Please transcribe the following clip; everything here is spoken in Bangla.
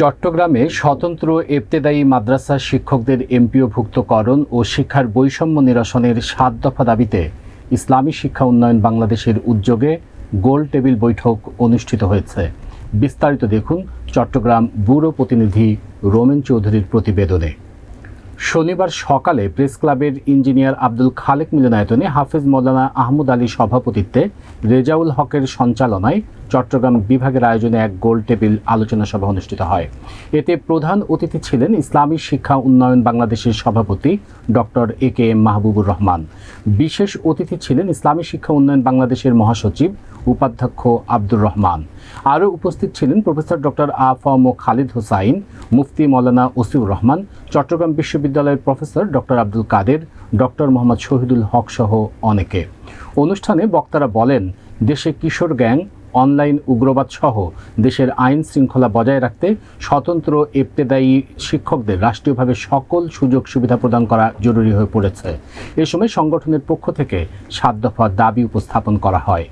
চট্টগ্রামে স্বতন্ত্র ইবতেদায়ী মাদ্রাসা শিক্ষকদের এমপিওভুক্তকরণ ও শিক্ষার বৈষম্য নিরসনের ৭ দফা দাবিতে ইসলামী শিক্ষা উন্নয়ন বাংলাদেশের উদ্যোগে গোল টেবিল বৈঠক অনুষ্ঠিত হয়েছে। বিস্তারিত দেখুন চট্টগ্রাম ব্যুরো প্রতিনিধি রোমেন চৌধুরীর প্রতিবেদনে। শনিবার সকালে প্রেস ক্লাবের ইঞ্জিনিয়ার আব্দুল খালেক মিলনায়তনে হাফেজ মৌলানা আহমদ আলীর সভাপতিত্বে রেজাউল হকের সঞ্চালনায় চট্টগ্রাম বিভাগের আয়োজনে এক গোল টেবিল আলোচনা সভা অনুষ্ঠিত হয়। এতে প্রধান অতিথি ছিলেন ইসলামী শিক্ষা উন্নয়ন বাংলাদেশের সভাপতি ডক্টর এ.কে.এম. মাহবুবুর রহমান। বিশেষ অতিথি ছিলেন ইসলামী শিক্ষা উন্নয়ন বাংলাদেশের মহাসচিব উপাধ্যক্ষ আব্দুর রহমান। আরও উপস্থিত ছিলেন প্রফেসর ডক্টর আ.ফ.ম. খালিদ হোসাইন, মুফতি মৌলানা ওসিউর রহমান, চট্টগ্রাম বিশ্ববিদ্যালয়ের প্রফেসর ডক্টর আব্দুল কাদের, ডক্টর মোহাম্মদ শহীদুল হক সহ অনেকে। অনুষ্ঠানে বক্তারা বলেন, দেশে কিশোর গ্যাং, অনলাইন উগ্রবাদ সহ দেশের আইন শৃঙ্খলা বজায় রাখতে স্বতন্ত্র ইবতেদায়ী শিক্ষকদের রাষ্ট্রীয়ভাবে সকল সুযোগ সুবিধা প্রদান করা জরুরি হয়ে পড়েছে। এ সময় সংগঠনের পক্ষ থেকে ৭ দফা দাবি উপস্থাপন করা হয়।